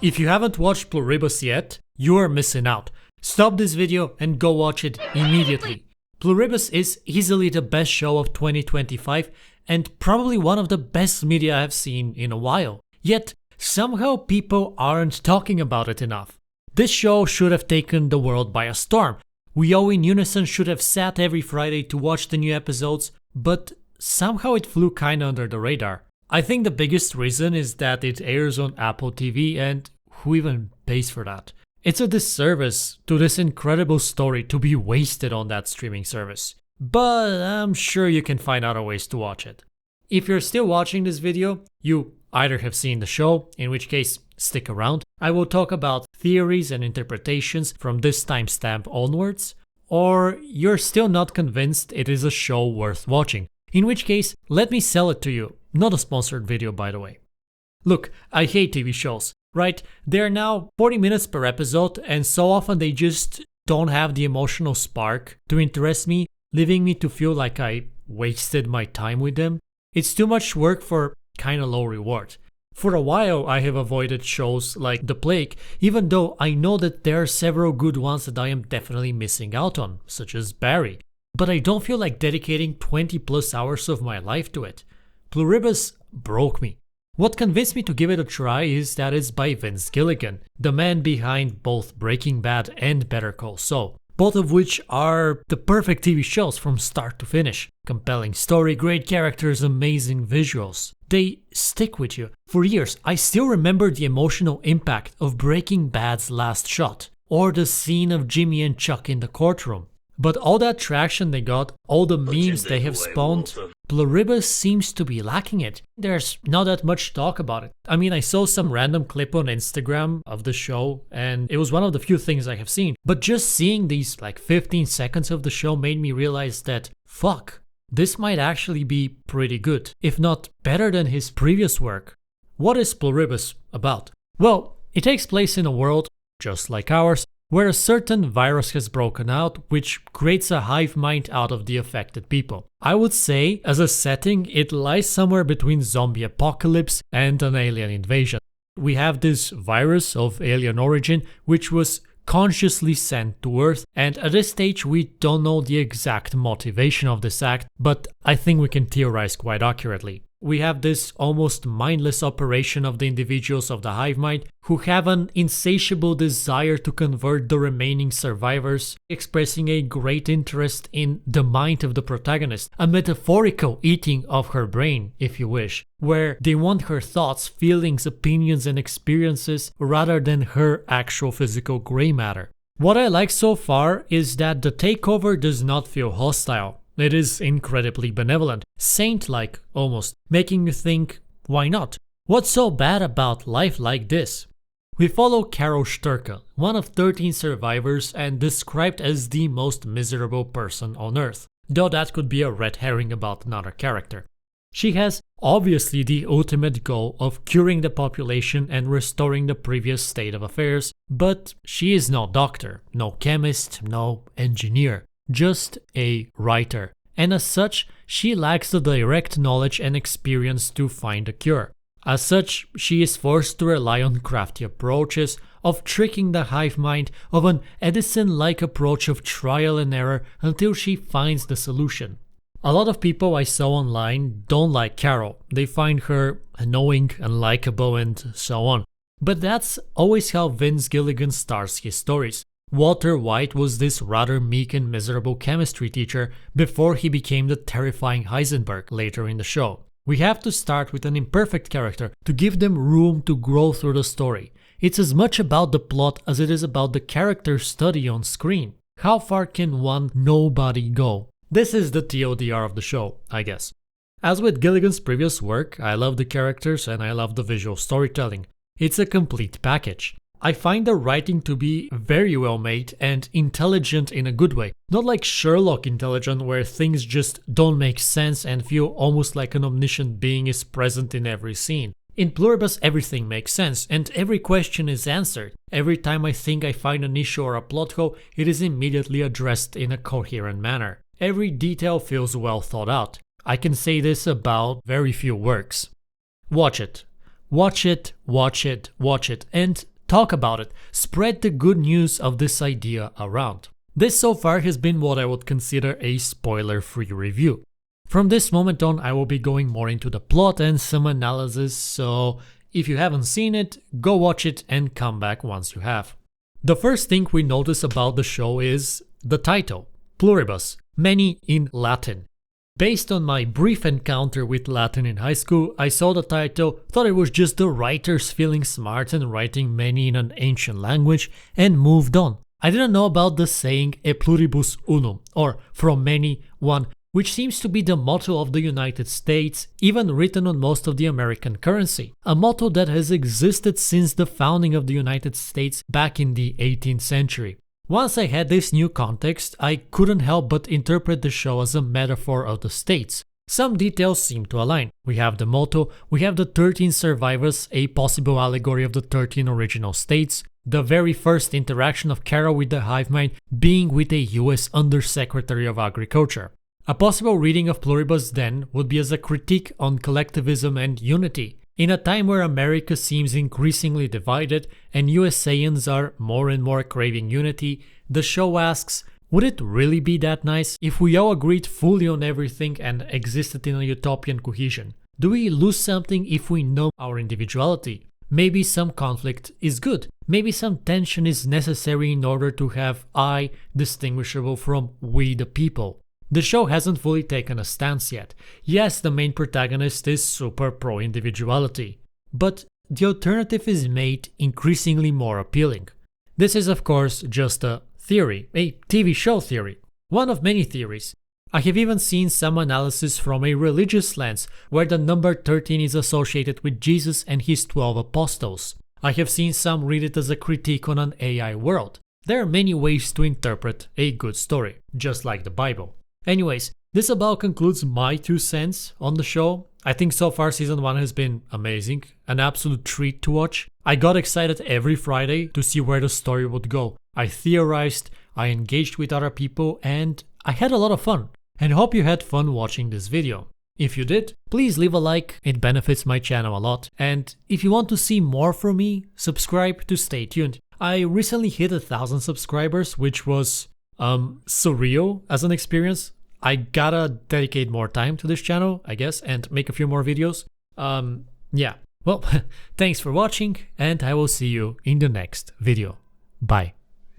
If you haven't watched Pluribus yet, you are missing out. Stop this video and go watch it immediately. Pluribus is easily the best show of 2025 and probably one of the best media I've seen in a while. Yet, somehow people aren't talking about it enough. This show should have taken the world by a storm. We all in unison should have sat every Friday to watch the new episodes, but somehow it flew kinda under the radar. I think the biggest reason is that it airs on Apple TV, and who even pays for that? It's a disservice to this incredible story to be wasted on that streaming service. But I'm sure you can find other ways to watch it. If you're still watching this video, you either have seen the show, in which case stick around. I will talk about theories and interpretations from this timestamp onwards, or you're still not convinced it is a show worth watching, in which case let me sell it to you. Not a sponsored video, by the way. Look, I hate TV shows, right? They're now 40 minutes per episode, and so often they just don't have the emotional spark to interest me, leaving me to feel like I wasted my time with them. It's too much work for kinda low reward. For a while, I have avoided shows like The Plague, even though I know that there are several good ones that I am definitely missing out on, such as Barry. But I don't feel like dedicating 20 plus hours of my life to it. Pluribus broke me. What convinced me to give it a try is that it's by Vince Gilligan, the man behind both Breaking Bad and Better Call Saul, both of which are the perfect TV shows from start to finish. Compelling story, great characters, amazing visuals. They stick with you. For years, I still remember the emotional impact of Breaking Bad's last shot, or the scene of Jimmy and Chuck in the courtroom. But all that traction they got, all the memes they have spawned, Pluribus seems to be lacking it. There's not that much talk about it. I mean, I saw some random clip on Instagram of the show, and it was one of the few things I have seen. But just seeing these like 15 seconds of the show made me realize that, fuck, this might actually be pretty good, if not better than his previous work. What is Pluribus about? Well, it takes place in a world, just like ours, where a certain virus has broken out, which creates a hive mind out of the affected people. I would say, as a setting, it lies somewhere between zombie apocalypse and an alien invasion. We have this virus of alien origin, which was consciously sent to Earth, and at this stage we don't know the exact motivation of this act, but I think we can theorize quite accurately. We have this almost mindless operation of the individuals of the hive mind who have an insatiable desire to convert the remaining survivors, expressing a great interest in the mind of the protagonist, a metaphorical eating of her brain, if you wish, where they want her thoughts, feelings, opinions and experiences rather than her actual physical gray matter. What I like so far is that the takeover does not feel hostile. It is incredibly benevolent, saint-like almost, making you think, why not? What's so bad about life like this? We follow Carol Sturka, one of 13 survivors and described as the most miserable person on Earth, though that could be a red herring about another character. She has obviously the ultimate goal of curing the population and restoring the previous state of affairs, but she is no doctor, no chemist, no engineer. Just a writer, and as such, she lacks the direct knowledge and experience to find a cure. As such, she is forced to rely on crafty approaches of tricking the hive mind, of an Edison-like approach of trial and error until she finds the solution. A lot of people I saw online don't like Carol. They find her annoying, unlikable, and so on. But that's always how Vince Gilligan starts his stories. Walter White was this rather meek and miserable chemistry teacher before he became the terrifying Heisenberg later in the show. We have to start with an imperfect character to give them room to grow through the story. It's as much about the plot as it is about the character study on screen. How far can one nobody go? This is the TLDR of the show, I guess. As with Gilligan's previous work, I love the characters and I love the visual storytelling. It's a complete package. I find the writing to be very well made and intelligent in a good way. Not like Sherlock intelligent where things just don't make sense and feel almost like an omniscient being is present in every scene. In Pluribus everything makes sense and every question is answered. Every time I think I find an issue or a plot hole, it is immediately addressed in a coherent manner. Every detail feels well thought out. I can say this about very few works. Watch it. Watch it, watch it, watch it, and talk about it. Spread the good news of this idea around. This so far has been what I would consider a spoiler-free review. From this moment on, I will be going more into the plot and some analysis, so if you haven't seen it, go watch it and come back once you have. The first thing we notice about the show is the title, Pluribus, many in Latin. Based on my brief encounter with Latin in high school, I saw the title, thought it was just the writers feeling smart and writing many in an ancient language, and moved on. I didn't know about the saying e pluribus unum, or from many, one, which seems to be the motto of the United States, even written on most of the American currency. A motto that has existed since the founding of the United States back in the 18th century. Once I had this new context, I couldn't help but interpret the show as a metaphor of the states. Some details seem to align. We have the motto, we have the 13 survivors, a possible allegory of the 13 original states, the very first interaction of Carol with the hivemind being with a US Undersecretary of Agriculture. A possible reading of Pluribus then would be as a critique on collectivism and unity. In a time where America seems increasingly divided and USAians are more and more craving unity, the show asks, would it really be that nice if we all agreed fully on everything and existed in a utopian cohesion? Do we lose something if we know our individuality? Maybe some conflict is good. Maybe some tension is necessary in order to have I distinguishable from we the people. The show hasn't fully taken a stance yet. Yes, the main protagonist is super pro-individuality, but the alternative is made increasingly more appealing. This is of course just a theory, a TV show theory, one of many theories. I have even seen some analysis from a religious lens where the number 13 is associated with Jesus and his 12 apostles. I have seen some read it as a critique on an AI world. There are many ways to interpret a good story, just like the Bible. Anyways, this about concludes my 2 cents on the show. I think so far season 1 has been amazing, an absolute treat to watch. I got excited every Friday to see where the story would go. I theorized, I engaged with other people, and I had a lot of fun. And hope you had fun watching this video. If you did, please leave a like, it benefits my channel a lot. And if you want to see more from me, subscribe to stay tuned. I recently hit 1,000 subscribers, which was surreal as an experience. I gotta dedicate more time to this channel, I guess, and make a few more videos. Yeah. Well, thanks for watching, and I will see you in the next video. Bye.